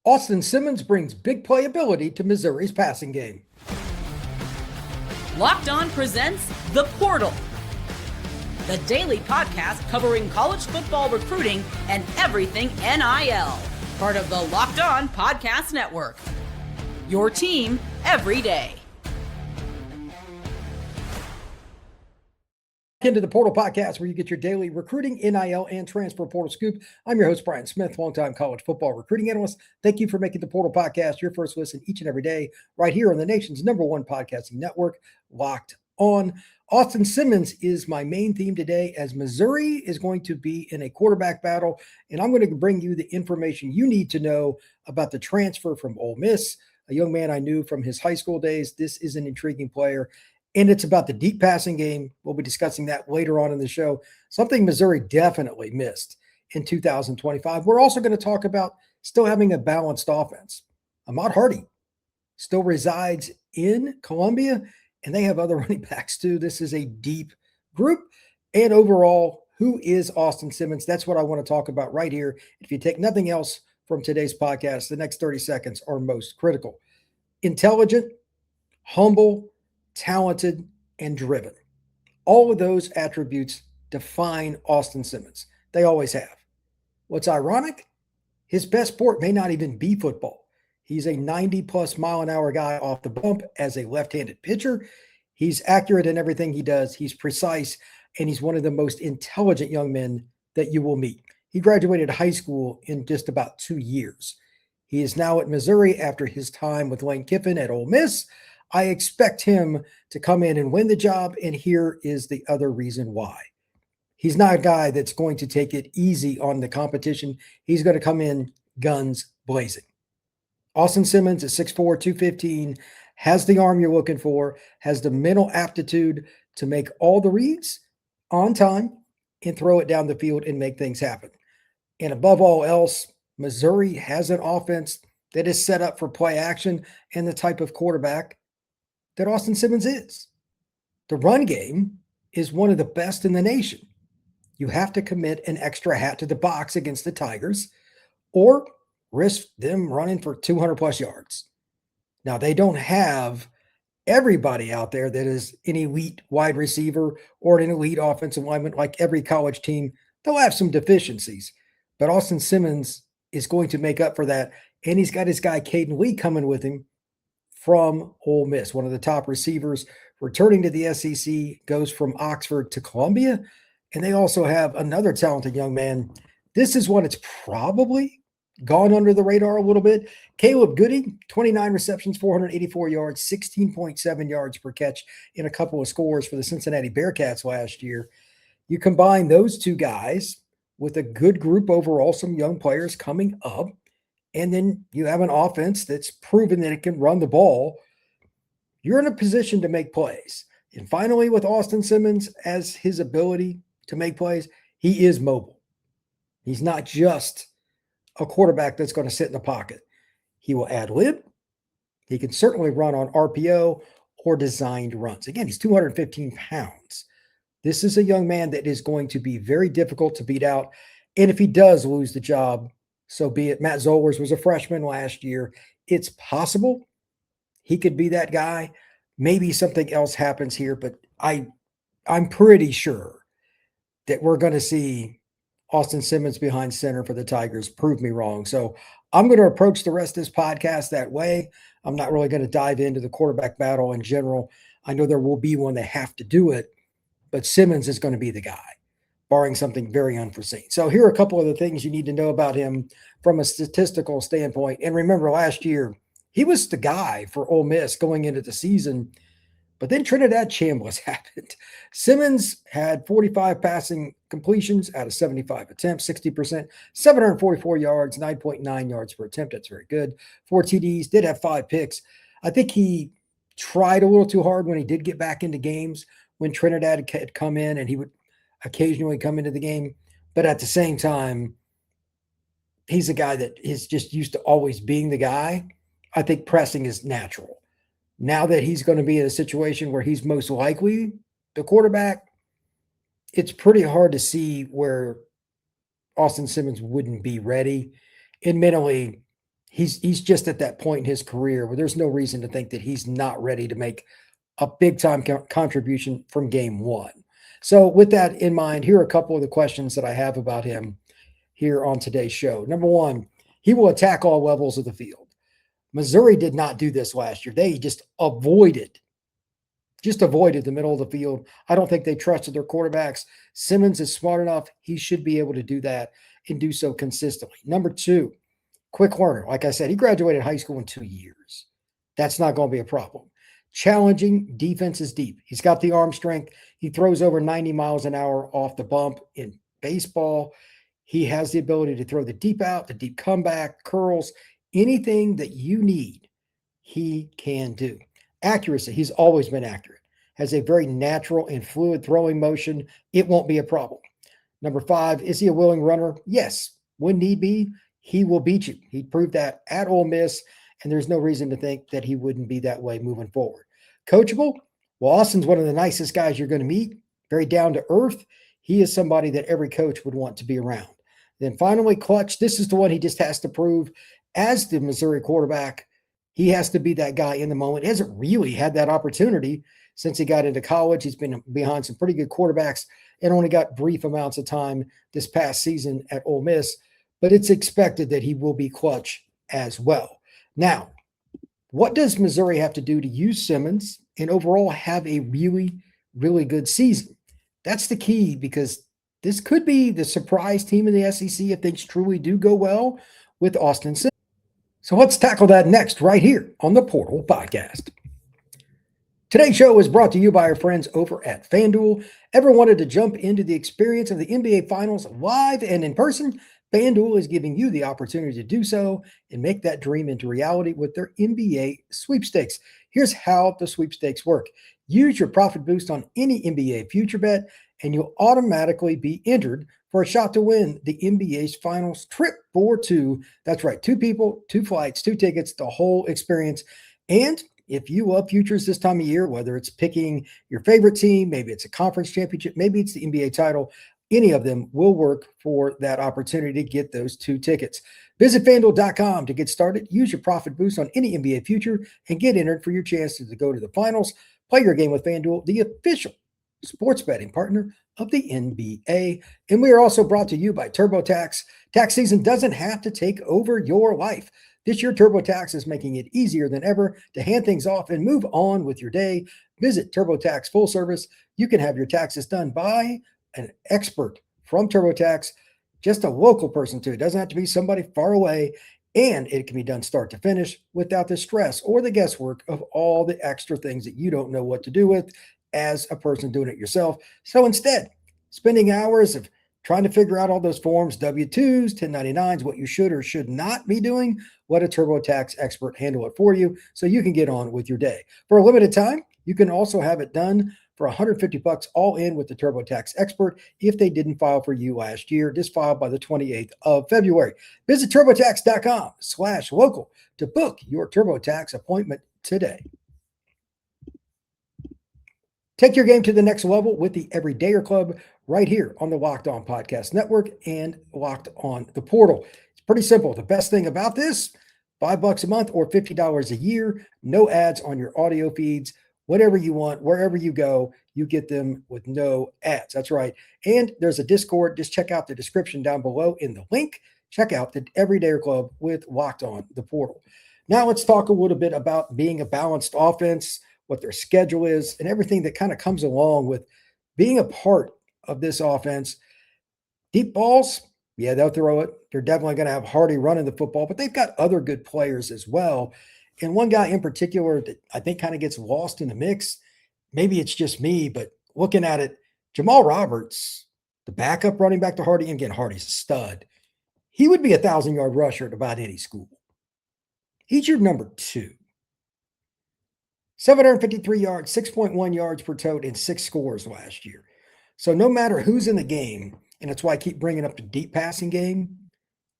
Austin Simmons brings big playability to Missouri's passing game. Locked On presents The Portal, the daily podcast covering college football recruiting and everything NIL. Part of the Locked On Podcast Network. Your team every day. Into the Portal Podcast, where you get your daily recruiting, NIL, and transfer portal scoop. I'm your host, Brian Smith, longtime college football recruiting analyst. Thank you for making the Portal Podcast your first listen each and every day, right here on the nation's #1 podcasting network, Locked On. Austin Simmons is my main theme today, as Missouri is going to be in a quarterback battle, and I'm going to bring you the information you need to know about the transfer from Ole Miss, a young man I knew from his high school days. This is an intriguing player. And it's about the deep passing game. We'll be discussing that later on in the show, something Missouri definitely missed in 2025. We're also going to talk about still having a balanced offense. Ahmad still resides in Columbia, and they have other running backs too. This is a deep group. And overall, who is Austin Simmons? That's what I want to talk about right here. If you take nothing else from today's podcast, the next 30 seconds are most critical. Intelligent, humble, talented, and driven. All of those attributes define Austin Simmons. They always have. What's ironic? His best sport may not even be football. He's a 90-plus mile-an-hour guy off the bump as a left-handed pitcher. He's accurate in everything he does. He's precise, and he's one of the most intelligent young men that you will meet. He graduated high school in just about 2 years. He is now at Missouri after his time with Lane Kiffin at Ole Miss. I expect him to come in and win the job, and here is the other reason why. He's not a guy that's going to take it easy on the competition. He's going to come in guns blazing. Austin Simmons is 6'4", 215, has the arm you're looking for, has the mental aptitude to make all the reads on time and throw it down the field and make things happen. And above all else, Missouri has an offense that is set up for play action and the type of quarterback that Austin Simmons is. The run game is one of the best in the nation. You have to commit an extra hat to the box against the Tigers or risk them running for 200-plus yards. Now, they don't have everybody out there that is an elite wide receiver or an elite offensive lineman like every college team. They'll have some deficiencies, but Austin Simmons is going to make up for that, and he's got his guy Cayden coming with him from Ole Miss, one of the top receivers returning to the SEC, goes from Oxford to Columbia. And they also have another talented young man. This is one that's probably gone under the radar a little bit. Goody, 29 receptions, 484 yards, 16.7 yards per catch in a couple of scores for the Cincinnati Bearcats last year. You combine those two guys with a good group overall, some young players coming up, and then you have an offense that's proven that it can run the ball. You're in a position to make plays. And finally, with Austin Simmons as his ability to make plays, he is mobile. He's not just a quarterback that's going to sit in the pocket. He will ad-lib. He can certainly run on RPO or designed runs. Again, he's 215 pounds. This is a young man that is going to be very difficult to beat out. And if he does lose the job, so be it. Matt Zollers was a freshman last year. It's possible he could be that guy. Maybe something else happens here, but I'm pretty sure that we're going to see Austin Simmons behind center for the Tigers. Prove me wrong. So I'm going to approach the rest of this podcast that way. I'm not really going to dive into the quarterback battle in general. I know there will be one. They have to do it, but Simmons is going to be the guy, barring something very unforeseen. So here are a couple of the things you need to know about him from a statistical standpoint. And remember, last year, he was the guy for Ole Miss going into the season, but then Trinidad Chambliss happened. Simmons had 45 passing completions out of 75 attempts, 60%, 744 yards, 9.9 yards per attempt. That's very good. 4 TDs, did have 5 picks. I think he tried a little too hard when he did get back into games when Trinidad had come in, and he would occasionally come into the game. But at the same time, he's a guy that is just used to always being the guy. I think pressing is natural. Now that he's going to be in a situation where he's most likely the quarterback, it's pretty hard to see where Austin Simmons wouldn't be ready. And mentally, he's just at that point in his career where there's no reason to think that he's not ready to make a big time contribution from game one. So, with that in mind, here are a couple of the questions that I have about him here on today's show. Number one, he will attack all levels of the field. Missouri did not do this last year. They just avoided the middle of the field. I don't think they trusted their quarterbacks. Simmons is smart enough. He should be able to do that and do so consistently. Number two, quick learner. Like I said, he graduated high school in 2 years. That's not going to be a problem. Challenging defenses deep. He's got the arm strength. He throws over 90 miles an hour off the bump in baseball. He has the ability to throw the deep out, the deep comeback, curls, anything that you need, he can do. Accuracy. He's always been accurate. Has a very natural and fluid throwing motion. It won't be a problem. Number five, is he a willing runner? Yes. When need be, he will beat you. He proved that at Ole Miss, and there's no reason to think that he wouldn't be that way moving forward. Coachable? Well, Austin's one of the nicest guys you're going to meet. Very down to earth. He is somebody that every coach would want to be around. Then finally, clutch. This is the one he just has to prove as the Missouri quarterback. He has to be that guy in the moment. He hasn't really had that opportunity since he got into college. He's been behind some pretty good quarterbacks and only got brief amounts of time this past season at Ole Miss, but it's expected that he will be clutch as well. Now, what does Missouri have to do to use Simmons and overall have a really, really good season? That's the key, because this could be the surprise team in the SEC if things truly do go well with Austin Simmons. So let's tackle that next right here on the Portal Podcast. Today's show is brought to you by our friends over at FanDuel. Ever wanted to jump into the experience of the NBA Finals live and in person? FanDuel is giving you the opportunity to do so and make that dream into reality with their NBA sweepstakes. Here's how the sweepstakes work. Use your profit boost on any NBA future bet, and you'll automatically be entered for a shot to win the NBA's Finals trip for two. That's right, 2 people, 2 flights, 2 tickets, the whole experience. And if you love futures this time of year, whether it's picking your favorite team, maybe it's a conference championship, maybe it's the NBA title, any of them will work for that opportunity to get those 2 tickets. Visit FanDuel.com to get started. Use your profit boost on any NBA future and get entered for your chance to go to the finals. Play your game with FanDuel, the official sports betting partner of the NBA. And we are also brought to you by TurboTax. Tax season doesn't have to take over your life. This year, TurboTax is making it easier than ever to hand things off and move on with your day. Visit TurboTax full service. You can have your taxes done by an expert from TurboTax, just a local person too. It doesn't have to be somebody far away, and it can be done start to finish without the stress or the guesswork of all the extra things that you don't know what to do with as a person doing it yourself. So instead, spending hours of trying to figure out all those forms, W-2s, 1099s, what you should or should not be doing, let a TurboTax expert handle it for you so you can get on with your day. For a limited time, you can also have it done for $150 all in with the TurboTax expert if they didn't file for you last year. Just filed by the 28th of February. Visit TurboTax.com/local to book your TurboTax appointment today. Take your game to the next level with the Everydayer Club right here on the Locked On Podcast Network and Locked On the Portal. It's pretty simple. The best thing about this, $5 a month or $50 a year, no ads on your audio feeds. Whatever you want, wherever you go, you get them with no ads. That's right. And there's a Discord. Just check out the description down below in the link. Check out the Everydayer Club with Locked On the Portal. Now let's talk a little bit about being a balanced offense, what their schedule is, and everything that kind of comes along with being a part of this offense. Deep balls, yeah, they'll throw it. They're definitely going to have Hardy running the football, but they've got other good players as well. And one guy in particular that I think kind of gets lost in the mix, maybe it's just me, but looking at it, Jamal Roberts, the backup running back to Hardy, and again, Hardy's a stud. He would be a 1,000-yard rusher at about any school. He's your number 2. 753 yards, 6.1 yards per tote, and 6 scores last year. So no matter who's in the game, and that's why I keep bringing up the deep passing game,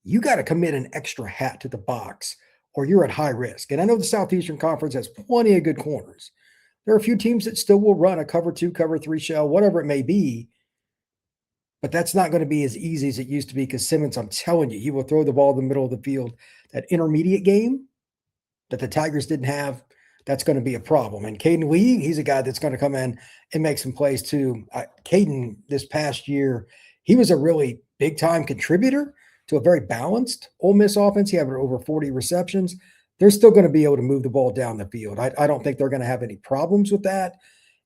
you got to commit an extra hat to the box or you're at high risk. And I know the Southeastern Conference has plenty of good corners. There are a few teams that still will run a cover 2, cover 3 shell, whatever it may be. but that's not going to be as easy as it used to be because Simmons, I'm telling you, he will throw the ball in the middle of the field. That intermediate game that the Tigers didn't have, that's going to be a problem. And Cayden, he's a guy that's going to come in and make some plays too. Cayden, this past year, he was a really big-time contributor to a very balanced Ole Miss offense. He had over 40 receptions. They're still going to be able to move the ball down the field. I don't think they're going to have any problems with that.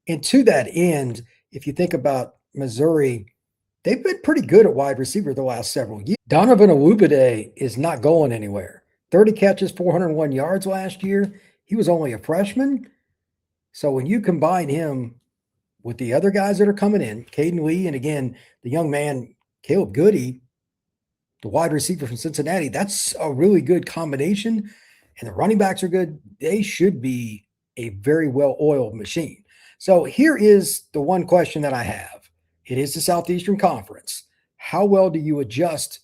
And to that end, if you think about Missouri, they've been pretty good at wide receiver the last several years. Donovan Olugbode is not going anywhere. 30 catches, 401 yards last year. He was only a freshman. So when you combine him with the other guys that are coming in, Cayden, and again, the young man, Caleb Goody, the wide receiver from Cincinnati, that's a really good combination. And the running backs are good. They should be a very well-oiled machine. So here is the one question that I have. It is the Southeastern Conference. How well do you adjust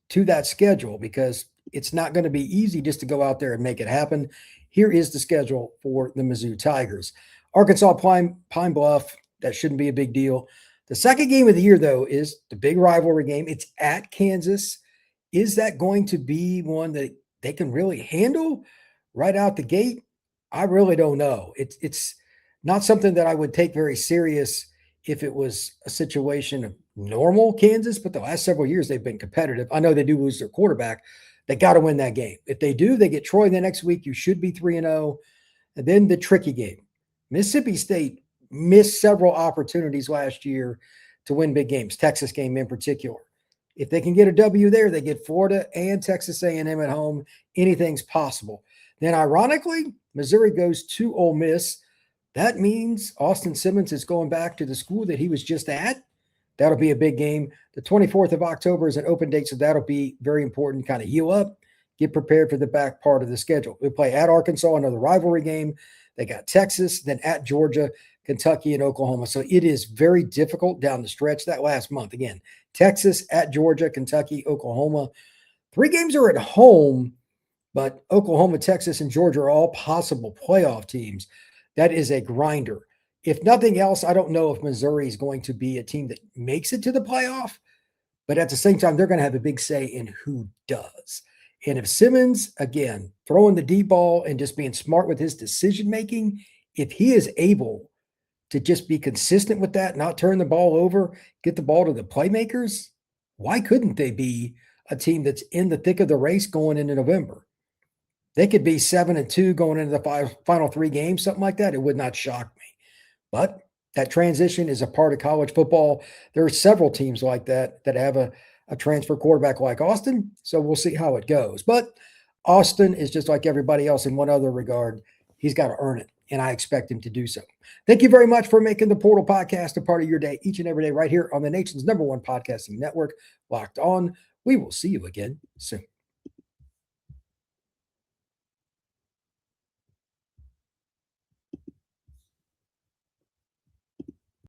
to that schedule? Because it's not going to be easy just to go out there and make it happen. Here is the schedule for the Mizzou Tigers. Arkansas Pine Bluff, that shouldn't be a big deal. The second game of the year, though, is the big rivalry game. It's at Kansas. Is that going to be one that they can really handle right out the gate? I really don't know. It's not something that I would take very serious if it was a situation of normal Kansas, but the last several years they've been competitive. I know they do lose their quarterback. They got to win that game. If they do, they get Troy the next week. You should be 3-0. And then the tricky game. Mississippi State missed several opportunities last year to win big games, Texas game in particular. If they can get a W there, they get Florida and Texas A&M at home. Anything's possible. Then ironically, Missouri goes to Ole Miss. That means Austin Simmons is going back to the school that he was just at. That'll be a big game. The 24th of October is an open date, so that'll be very important. Kind of heal up, get prepared for the back part of the schedule. We play at Arkansas, another rivalry game. They got Texas, then at Georgia, Kentucky, and Oklahoma. So it is very difficult down the stretch that last month. Again, Texas, at Georgia, Kentucky, Oklahoma. 3 games are at home, but Oklahoma, Texas, and Georgia are all possible playoff teams. That is a grinder. If nothing else, I don't know if Missouri is going to be a team that makes it to the playoff, but at the same time, they're going to have a big say in who does. And if Simmons, again, throwing the deep ball and just being smart with his decision-making, if he is able to just be consistent with that, not turn the ball over, get the ball to the playmakers, why couldn't they be a team that's in the thick of the race going into November? They could be 7-2 going into the final 3 games, something like that. It would not shock me. But that transition is a part of college football. There are several teams like that that have a transfer quarterback like Austin, so we'll see how it goes. But Austin is just like everybody else in one other regard. He's got to earn it, and I expect him to do so. Thank you very much for making the Portal Podcast a part of your day each and every day right here on the nation's #1 podcasting network, Locked On. We will see you again soon.